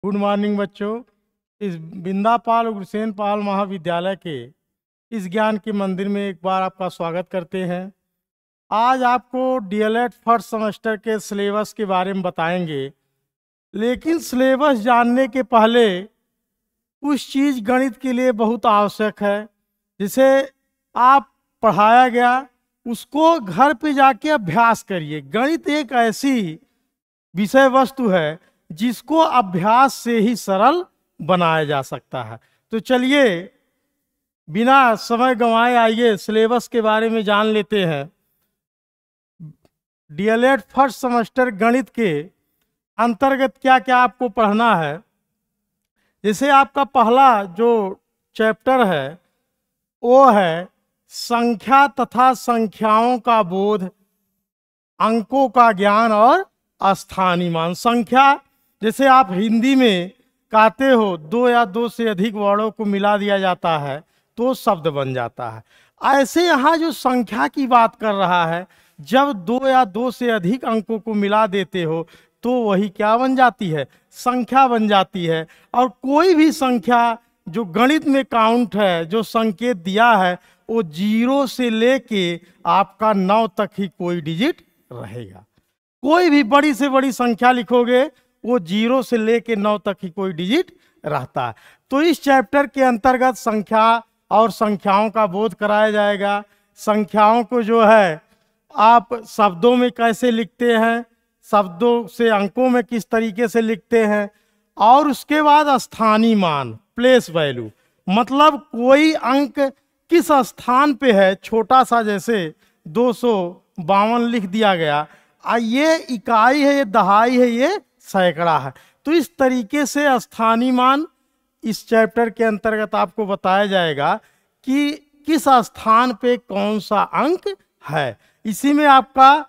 Good morning बच्चों। इस बिंदापाल उग्रसेन पाल महाविद्यालय के इस ज्ञान के मंदिर में एक बार आपका स्वागत करते हैं। आज आपको डीएलएड फर्स्ट सेमेस्टर के सिलेबस के बारे में बताएंगे, लेकिन सिलेबस जानने के पहले कुछ चीज़ गणित के लिए बहुत आवश्यक है। जिसे आप पढ़ाया गया उसको घर पे जाके अभ्यास करिए। गणित एक ऐसी विषय वस्तु है जिसको अभ्यास से ही सरल बनाया जा सकता है। तो चलिए बिना समय गंवाए आइए सिलेबस के बारे में जान लेते हैं। डीएलएड फर्स्ट सेमेस्टर गणित के अंतर्गत क्या क्या आपको पढ़ना है। जैसे आपका पहला जो चैप्टर है वो है संख्या तथा संख्याओं का बोध, अंकों का ज्ञान और स्थानीय मान। संख्या जैसे आप हिंदी में कहते हो दो या दो से अधिक वर्णों को मिला दिया जाता है तो शब्द बन जाता है। ऐसे यहाँ जो संख्या की बात कर रहा है, जब दो या दो से अधिक अंकों को मिला देते हो तो वही क्या बन जाती है, संख्या बन जाती है। और कोई भी संख्या जो गणित में काउंट है, जो संकेत दिया है, वो 0 से लेके आपका 9 तक ही कोई डिजिट रहेगा। कोई भी बड़ी से बड़ी संख्या लिखोगे वो 0 से लेके 9 तक ही कोई डिजिट रहता है। तो इस चैप्टर के अंतर्गत संख्या और संख्याओं का बोध कराया जाएगा। संख्याओं को जो है आप शब्दों में कैसे लिखते हैं, शब्दों से अंकों में किस तरीके से लिखते हैं, और उसके बाद स्थानीय मान, प्लेस वैल्यू, मतलब कोई अंक किस स्थान पे है। छोटा सा जैसे 252 लिख दिया गया, ये इकाई है, ये दहाई है, ये सैकड़ा है। तो इस तरीके से स्थानीय मान इस चैप्टर के अंतर्गत आपको बताया जाएगा कि किस स्थान पे कौन सा अंक है। इसी में आपका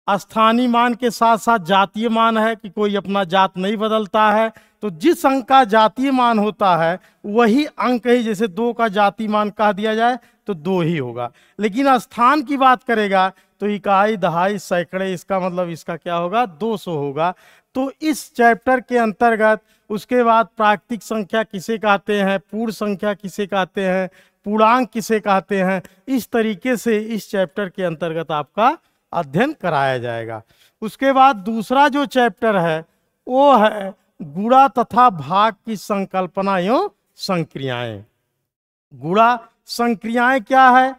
स्थानीय मान के साथ साथ जातीय मान है कि कोई अपना जात नहीं बदलता है, तो जिस अंक का जातीय मान होता है वही अंक ही, जैसे 2 का जातीय मान कह दिया जाए तो 2 ही होगा। लेकिन स्थान की बात करेगा तो इकाई, दहाई, सैकड़े, इसका मतलब इसका क्या होगा, 200 होगा। तो इस चैप्टर के अंतर्गत उसके बाद प्राकृतिक संख्या किसे कहते हैं, पूर्ण संख्या किसे कहते हैं, पूर्णांक किसे कहते हैं, इस तरीके से इस चैप्टर के अंतर्गत आपका अध्ययन कराया जाएगा। उसके बाद दूसरा जो चैप्टर है वो है गुणा तथा भाग की संकल्पना एवं संक्रियाएं। गुणा संक्रियाएं क्या है,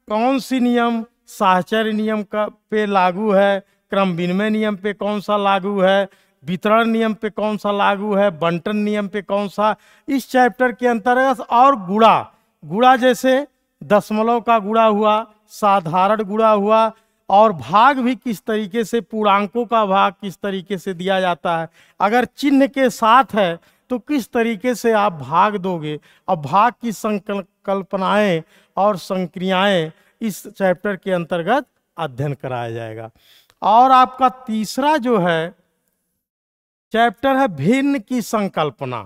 कौन सी नियम साहचर्य नियम का पे लागू है, क्रम विनिमय नियम पे कौन सा लागू है, वितरण नियम पे कौन सा लागू है, बंटन नियम पे कौन सा, इस चैप्टर के अंतर्गत। और गुणा जैसे दशमलव का गुणा हुआ, साधारण गुणा हुआ, और भाग भी किस तरीके से, पूर्णांकों का भाग किस तरीके से दिया जाता है, अगर चिन्ह के साथ है तो किस तरीके से आप भाग दोगे। अब भाग की संकल्पनाएं और संक्रियाएं इस चैप्टर के अंतर्गत अध्ययन कराया जाएगा। और आपका तीसरा जो है चैप्टर है भिन्न की संकल्पना।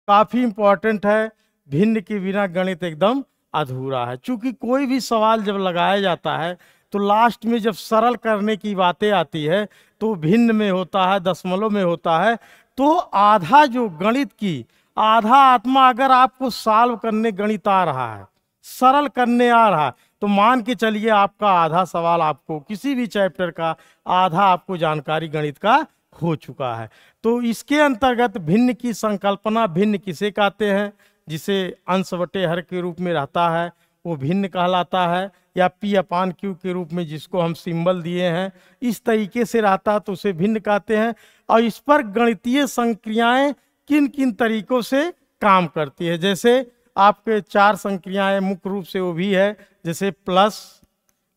काफी इंपॉर्टेंट है, भिन्न के बिना गणित एकदम अधूरा है। क्योंकि कोई भी सवाल जब लगाया जाता है तो लास्ट में जब सरल करने की बातें आती है तो भिन्न में होता है, दशमलव में होता है। तो आधा जो गणित की आधा आत्मा अगर आपको सॉल्व करने गणित आ रहा है, सरल करने आ रहा है, तो मान के चलिए आपका आधा सवाल, आपको किसी भी चैप्टर का आधा आपको जानकारी गणित का हो चुका है। तो इसके अंतर्गत भिन्न की संकल्पना, भिन्न किसे कहते हैं, जिसे अंश बटे हर के रूप में रहता है वो भिन्न कहलाता है, या P/Q के रूप में जिसको हम सिंबल दिए हैं इस तरीके से रहता है तो उसे भिन्न कहते हैं। और इस पर गणितीय संक्रियाएं किन किन तरीकों से काम करती है, जैसे आपके 4 संक्रियाएं मुख्य रूप से वो भी है, जैसे प्लस,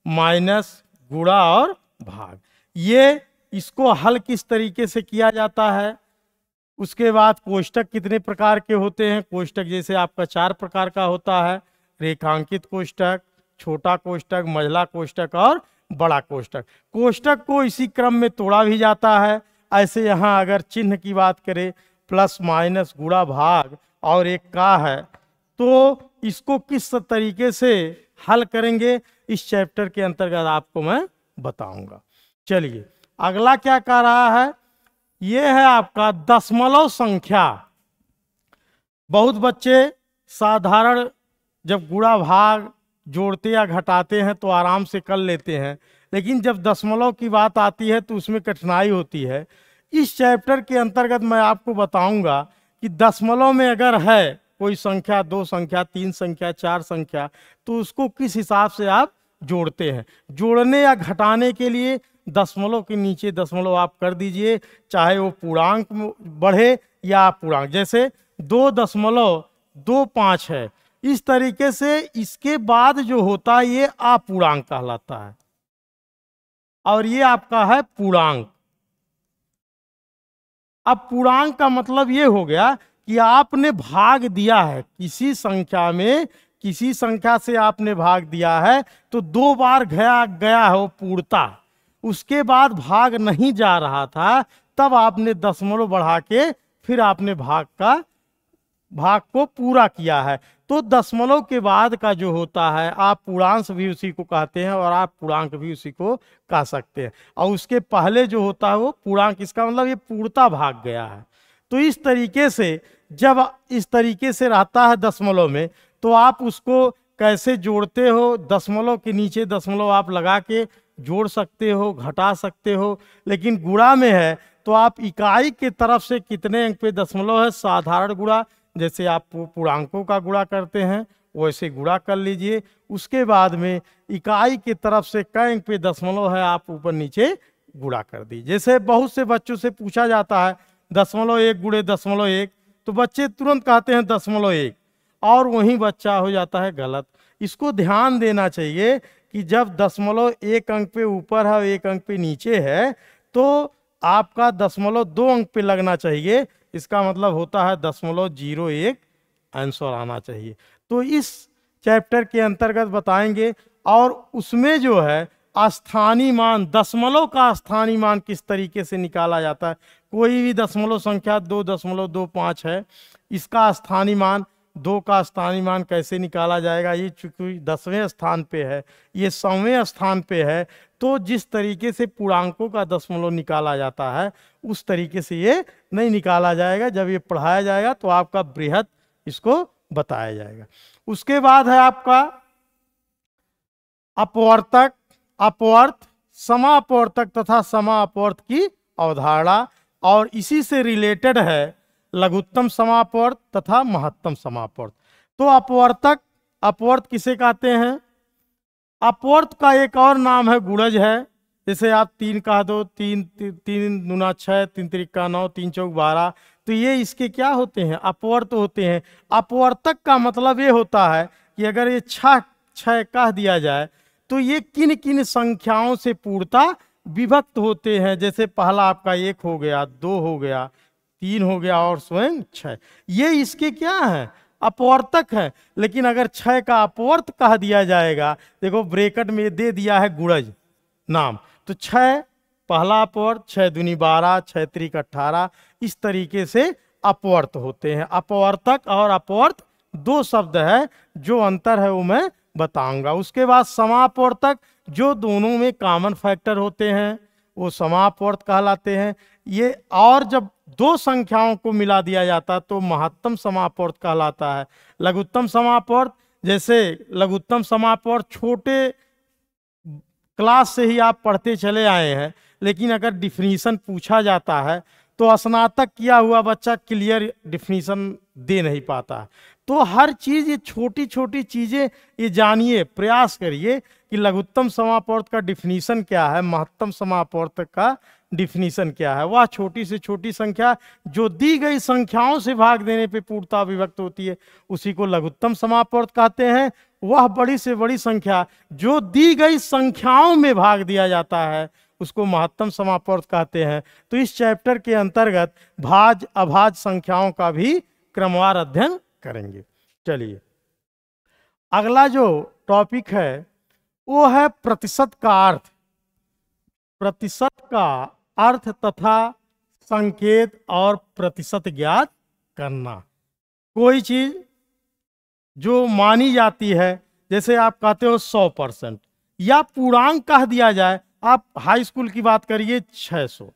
माइनस, गुणा और भाग। ये इसको हल किस तरीके से किया जाता है। उसके बाद कोष्टक कितने प्रकार के होते हैं, कोष्टक जैसे आपका 4 प्रकार का होता है, रेखांकित कोष्टक, छोटा कोष्टक, मझला कोष्टक और बड़ा कोष्टक। कोष्टक को इसी क्रम में तोड़ा भी जाता है। ऐसे यहाँ अगर चिन्ह की बात करें, प्लस, माइनस, गुणा, भाग और एक का है, तो इसको किस तरीके से हल करेंगे इस चैप्टर के अंतर्गत आपको मैं बताऊंगा। चलिए अगला क्या कह रहा है, ये है आपका दशमलव संख्या। बहुत बच्चे साधारण जब गुणा भाग जोड़ते या घटाते हैं तो आराम से कर लेते हैं, लेकिन जब दशमलव की बात आती है तो उसमें कठिनाई होती है। इस चैप्टर के अंतर्गत मैं आपको बताऊंगा कि दशमलव में अगर है कोई संख्या, 2 संख्या, 3 संख्या, 4 संख्या, तो उसको किस हिसाब से आप जोड़ते हैं। जोड़ने या घटाने के लिए दशमलव के नीचे दशमलव आप कर दीजिए, चाहे वो पूर्णांक बढ़े या अपूर्णांक। जैसे 2.25 है, इस तरीके से इसके बाद जो होता है ये अपूर्णांक कहलाता है, और ये आपका है पूर्णांक। अब पूर्णांक का मतलब ये हो गया कि आपने भाग दिया है किसी संख्या में, किसी संख्या से आपने भाग दिया है तो 2 बार गया है वो पूर्णता, उसके बाद भाग नहीं जा रहा था, तब आपने दशमलव बढ़ा के फिर आपने भाग को पूरा किया है। तो दशमलव के बाद का जो होता है आप पूर्णांश भी उसी को कहते हैं और आप पूर्णांक भी उसी को कह सकते हैं, और उसके पहले जो होता है वो पूर्णांक। इसका मतलब ये पूर्णता भाग गया है। तो इस तरीके से जब इस तरीके से रहता है दशमलव में, तो आप उसको कैसे जोड़ते हो, दशमलव के नीचे दशमलव आप लगा के जोड़ सकते हो, घटा सकते हो। लेकिन गुणा में है तो आप इकाई के तरफ से कितने अंक पे दशमलव है, साधारण गुणा जैसे आप पूर्णांकों का गुणा करते हैं वैसे गुणा कर लीजिए। उसके बाद में इकाई की तरफ से कै अंक पे दशमलव है आप ऊपर नीचे गुणा कर दीजिए। जैसे बहुत से बच्चों से पूछा जाता है 0.1 गुणे 0.1, तो बच्चे तुरंत कहते हैं 0.1 और वहीं बच्चा हो जाता है गलत। इसको ध्यान देना चाहिए कि जब 0.1 अंक पे ऊपर है 1 अंक पे नीचे है तो आपका 0.2 अंक पे लगना चाहिए। इसका मतलब होता है 0.01 आंसर आना चाहिए। तो इस चैप्टर के अंतर्गत बताएंगे, और उसमें जो है स्थानीय मान, दशमलव का स्थानीय मान किस तरीके से निकाला जाता है। कोई भी दशमलव संख्या 2.25 है, इसका स्थानीय मान 2 का स्थानीय मान कैसे निकाला जाएगा। ये चूंकि 10वें स्थान पे है, ये 100वें स्थान पे है, तो जिस तरीके से पूर्णांकों का दशमलव निकाला जाता है उस तरीके से ये नहीं निकाला जाएगा। जब ये पढ़ाया जाएगा तो आपका बृहद इसको बताया जाएगा। उसके बाद है आपका अपवर्तक, अपवर्त, समापवर्तक तथा समापवर्त की अवधारणा, और इसी से रिलेटेड है लघुत्तम समापवर्त तथा महत्तम समापवर्त। तो अपवर्तक, अपवर्त किसे कहते हैं। अपवर्त का एक और नाम है गुणज है। जैसे आप 3 कह दो, 3 दूना 6, 3 त्रिका 9, 3 चौक 12, तो ये इसके क्या होते हैं, अपवर्त होते हैं। अपवर्तक का मतलब ये होता है कि अगर ये 6 कह दिया जाए तो ये किन किन संख्याओं से पूर्णता विभक्त होते हैं। जैसे पहला आपका 1 हो गया, 2 हो गया, 3 हो गया और स्वयं 6, ये इसके क्या है, अपवर्तक है। लेकिन अगर 6 का अपवर्त कह दिया जाएगा, देखो ब्रैकेट में दे दिया है गुणज नाम, तो 6 पहला अपवर्त, 6 दूनी 12, 6 त्रिक 18, इस तरीके से अपवर्त होते हैं। अपवर्तक और अपवर्त 2 शब्द है, जो अंतर है वो मैं बताऊंगा। उसके बाद समापवर्तक, जो दोनों में कॉमन फैक्टर होते हैं वो समापवर्त कहलाते हैं। ये और जब 2 संख्याओं को मिला दिया जाता तो महत्तम समापवर्त कहलाता है। लघुत्तम समापवर्त, जैसे लघुत्तम समापवर्त छोटे क्लास से ही आप पढ़ते चले आए हैं, लेकिन अगर डिफिनीशन पूछा जाता है तो स्नातक किया हुआ बच्चा क्लियर डिफिनीशन दे नहीं पाता। तो हर चीज़, ये छोटी छोटी चीज़ें ये जानिए, प्रयास करिए कि लघुत्तम समापवर्त का डिफिनीशन क्या है, महत्तम समापवर्त का डिफिनीशन क्या है। वह छोटी से छोटी संख्या जो दी गई संख्याओं से भाग देने पे पूर्णता विभक्त होती है, उसी को लघुत्तम समापवर्त कहते हैं। वह बड़ी से बड़ी संख्या जो दी गई संख्याओं में भाग दिया जाता है उसको महत्तम समापवर्त कहते हैं। तो इस चैप्टर के अंतर्गत भाज्य अभाज्य संख्याओं का भी क्रमवार अध्ययन करेंगे। चलिए अगला जो टॉपिक है वो है प्रतिशत का अर्थ। प्रतिशत का अर्थ तथा संकेत और प्रतिशत ज्ञात करना। कोई चीज जो मानी जाती है, जैसे आप कहते हो 100%, या पूर्णांक कह दिया जाए, आप हाई स्कूल की बात करिए 600,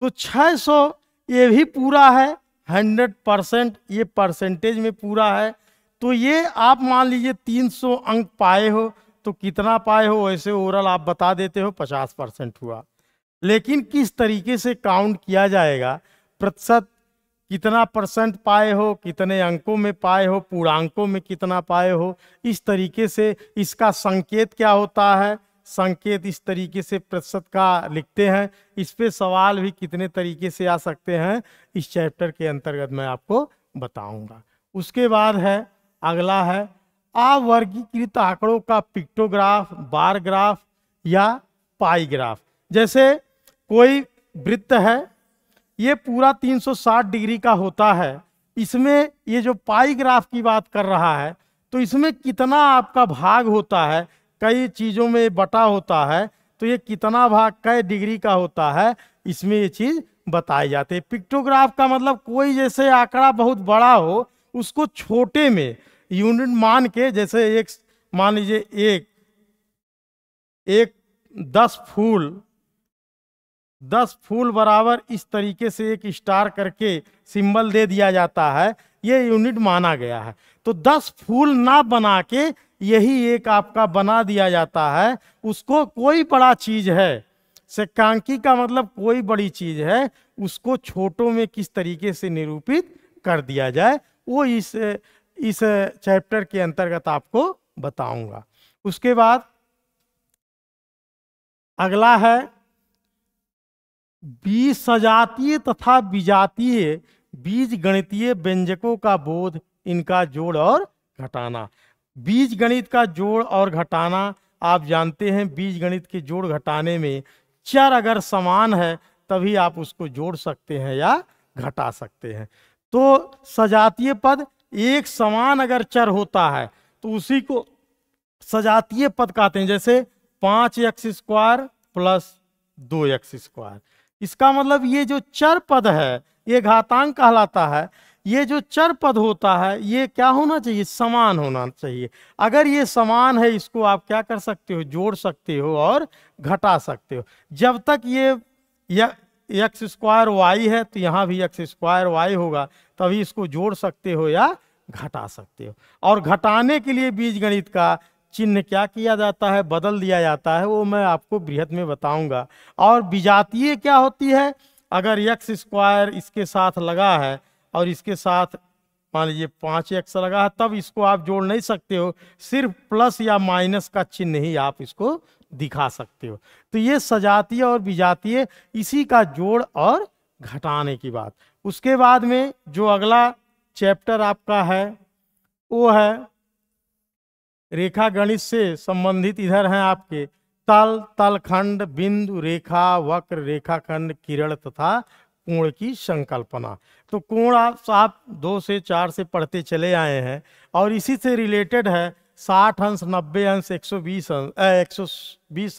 तो 600 ये भी पूरा है, 100% ये परसेंटेज में पूरा है। तो ये आप मान लीजिए 300 अंक पाए हो तो कितना पाए हो, वैसे ओरल आप बता देते हो 50% हुआ। लेकिन किस तरीके से काउंट किया जाएगा, प्रतिशत कितना परसेंट पाए हो, कितने अंकों में पाए हो, पूर्णांकों में कितना पाए हो, इस तरीके से इसका संकेत क्या होता है, संकेत इस तरीके से प्रतिशत का लिखते हैं। इस पे सवाल भी कितने तरीके से आ सकते हैं इस चैप्टर के अंतर्गत मैं आपको बताऊंगा। उसके बाद है अगला है अवर्गीकृत आंकड़ों का पिक्टोग्राफ, बार ग्राफ या पाई ग्राफ। जैसे कोई वृत्त है, ये पूरा 360 डिग्री का होता है, इसमें ये जो पाई ग्राफ की बात कर रहा है तो इसमें कितना आपका भाग होता है, कई चीज़ों में बटा होता है, तो ये कितना भाग कई डिग्री का होता है, इसमें ये चीज़ बताई जाती है। पिक्टोग्राफ का मतलब कोई जैसे आंकड़ा बहुत बड़ा हो उसको छोटे में यूनिट मान के, जैसे एक मान लीजिए एक 10 फूल बराबर इस तरीके से एक स्टार करके सिंबल दे दिया जाता है, ये यूनिट माना गया है। तो 10 फूल ना बना के यही एक आपका बना दिया जाता है, उसको कोई बड़ा चीज है, सेकांकी का मतलब कोई बड़ी चीज है, उसको छोटों में किस तरीके से निरूपित कर दिया जाए वो इस चैप्टर के अंतर्गत आपको बताऊंगा। उसके बाद अगला है बीज सजातीय तथा विजातीय बीज गणितीय व्यंजकों का बोध, इनका जोड़ और घटाना। बीज गणित का जोड़ और घटाना आप जानते हैं, बीज गणित के जोड़ घटाने में चर अगर समान है तभी आप उसको जोड़ सकते हैं या घटा सकते हैं। तो सजातीय पद एक समान अगर चर होता है तो उसी को सजातीय पद कहते हैं। जैसे 5x² प्लस 2x², इसका मतलब ये जो चर पद है ये घातांक कहलाता है। ये जो चर पद होता है ये क्या होना चाहिए, समान होना चाहिए। अगर ये समान है इसको आप क्या कर सकते हो, जोड़ सकते हो और घटा सकते हो। जब तक ये x² है तो यहाँ भी x² होगा, तभी इसको जोड़ सकते हो या घटा सकते हो। और घटाने के लिए बीजगणित का चिन्ह क्या किया जाता है, बदल दिया जाता है, वो मैं आपको बृहत में बताऊंगा। और विजातीय क्या होती है, अगर x² इसके साथ लगा है और इसके साथ मान लीजिए 5x लगा है, तब इसको आप जोड़ नहीं सकते हो, सिर्फ प्लस या माइनस का चिन्ह ही आप इसको दिखा सकते हो। तो ये सजातीय और विजातीय, इसी का जोड़ और घटाने की बात। उसके बाद में जो अगला चैप्टर आपका है वो है रेखा गणित से संबंधित। इधर हैं आपके तल, तलखंड, बिंदु, रेखा, वक्र, रेखाखंड, किरण तथा कोण की संकल्पना। तो कोण आप 2 से 4 से पढ़ते चले आए हैं और इसी से रिलेटेड है 60 अंश, 90 अंश, 120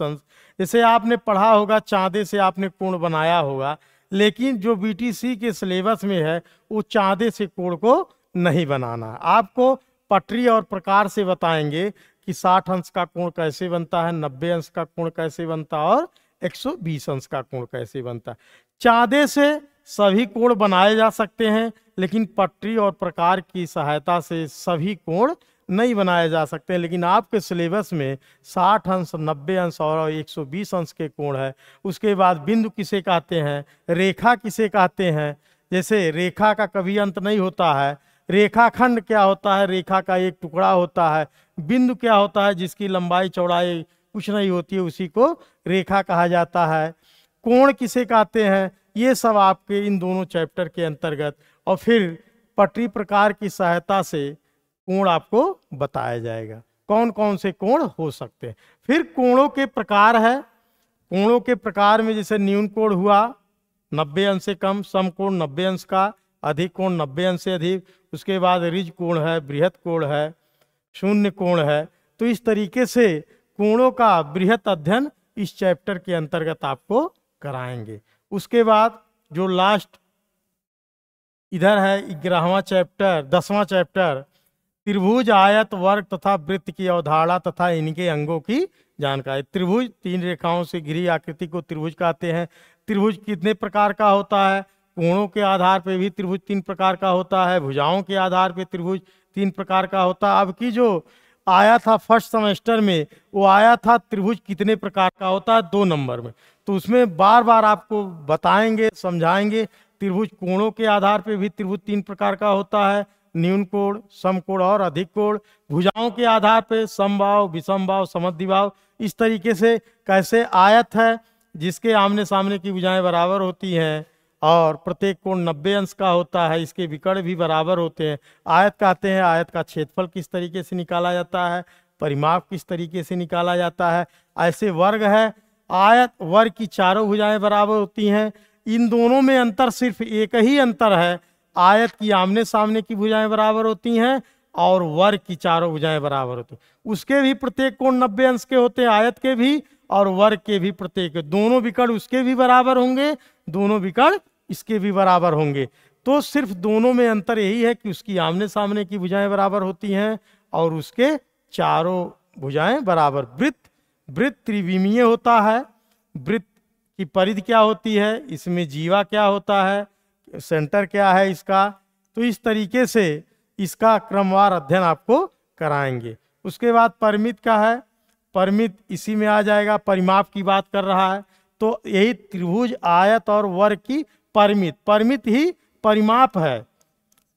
अंश। जैसे आपने पढ़ा होगा, चांदे से आपने कोण बनाया होगा, लेकिन जो बीटीसी के सिलेबस में है वो चांदे से कोण को नहीं बनाना। आपको पटरी और प्रकार से बताएंगे कि 60 अंश का कोण कैसे बनता है, 90 अंश का कोण कैसे बनता है और 120 अंश का कोण कैसे बनता है। चांदे से सभी कोण बनाए जा सकते हैं, लेकिन पटरी और प्रकार की सहायता से सभी कोण नहीं बनाए जा सकते। लेकिन आपके सिलेबस में 60 अंश, 90 अंश और 120 अंश के कोण है। उसके बाद बिंदु किसे कहते हैं, रेखा किसे कहते हैं। जैसे रेखा का कभी अंत नहीं होता है। रेखाखंड क्या होता है, रेखा का एक टुकड़ा होता है। बिंदु क्या होता है, जिसकी लंबाई चौड़ाई कुछ नहीं होती है, उसी को रेखा कहा जाता है। कोण किसे कहते हैं, ये सब आपके इन दोनों चैप्टर के अंतर्गत, और फिर पटरी प्रकार की सहायता से कोण आपको बताया जाएगा, कौन कौन से कोण हो सकते हैं। फिर कोणों के प्रकार है। कोणों के प्रकार में जैसे न्यून कोण हुआ 90 अंश से कम, समकोण 90 अंश का, अधिक कोण 90 अंश से अधिक। उसके बाद रिज कोण है, बृहत कोण है, शून्य कोण है। तो इस तरीके से कोणों का बृहत अध्ययन इस चैप्टर के अंतर्गत आपको कराएंगे। उसके बाद जो लास्ट इधर है 11वां चैप्टर, 10वां चैप्टर, त्रिभुज, आयत, वर्ग तथा वृत्त की अवधारणा तथा इनके अंगों की जानकारी। त्रिभुज 3 रेखाओं से घिरी आकृति को त्रिभुज कहते हैं। त्रिभुज कितने प्रकार का होता है, कोणों के आधार पे भी त्रिभुज 3 प्रकार का होता है, भुजाओं के आधार पे त्रिभुज 3 प्रकार का होता है। अब की जो आया था फर्स्ट सेमेस्टर में, वो आया था त्रिभुज कितने प्रकार का होता है 2 नंबर में, तो उसमें बार बार आपको बताएंगे, समझाएंगे। त्रिभुज कोणों के आधार पे भी त्रिभुज 3 प्रकार का होता है, न्यून कोण, समकोण और अधिक कोण। भुजाओं के आधार पे समबाहु, विषमबाहु, समद्विबाहु। इस तरीके से कैसे आयत है जिसके आमने सामने की भुजाएं बराबर होती हैं और प्रत्येक कोण 90 अंश का होता है, इसके विकर्ण भी बराबर होते हैं। आयत कहते हैं, आयत का क्षेत्रफल किस तरीके से निकाला जाता है, परिमाप किस तरीके से निकाला जाता है। ऐसे वर्ग है, आयत वर्ग की चारों भुजाएं बराबर होती हैं। इन दोनों में अंतर सिर्फ एक ही अंतर है, आयत की आमने सामने की भुजाएं बराबर होती हैं और वर्ग की चारों भुजाएं बराबर होती हैं। उसके भी प्रत्येक कोण 90 अंश के होते हैं, आयत के भी और वर्ग के भी प्रत्येक। दोनों विकर्ण उसके भी बराबर होंगे, दोनों विकर्ण इसके भी बराबर होंगे। तो सिर्फ दोनों में अंतर यही है कि उसकी आमने सामने की भुजाएं बराबर होती हैं और उसके चारों भुजाएं बराबर। वृत्त त्रिविमीय होता है। वृत्त की परिधि क्या होती है, इसमें जीवा क्या होता है, सेंटर क्या है इसका, तो इस तरीके से इसका क्रमवार अध्ययन आपको कराएंगे। उसके बाद परिमित का है, परिमित इसी में आ जाएगा, परिमाप की बात कर रहा है। तो यही त्रिभुज, आयत और वर्ग की परिमित, परिमित ही परिमाप है,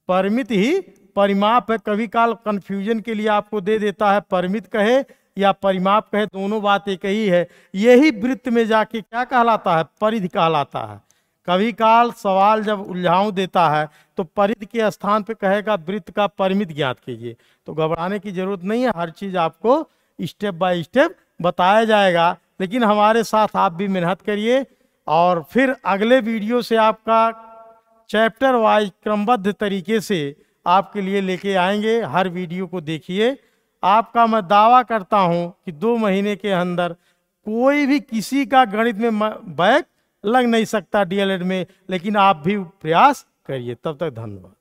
परिमित ही परिमाप है। कभी काल कंफ्यूजन के लिए आपको दे देता है, परिमित कहे या परिमाप कहे, दोनों बात एक ही है। यही वृत्त में जाके क्या कहलाता है, परिधि कहलाता है। कभी काल सवाल जब उलझाऊ देता है तो परिधि के स्थान पे कहेगा वृत्त का परिमित ज्ञात कीजिए। तो घबराने की जरूरत नहीं है, हर चीज आपको स्टेप बाय स्टेप बताया जाएगा। लेकिन हमारे साथ आप भी मेहनत करिए और फिर अगले वीडियो से आपका चैप्टर वाइज क्रमबद्ध तरीके से आपके लिए लेके आएंगे। हर वीडियो को देखिए। आपका मैं दावा करता हूं कि 2 महीने के अंदर कोई भी किसी का गणित में बैक लग नहीं सकता डीएलएड में, लेकिन आप भी प्रयास करिए। तब तक धन्यवाद।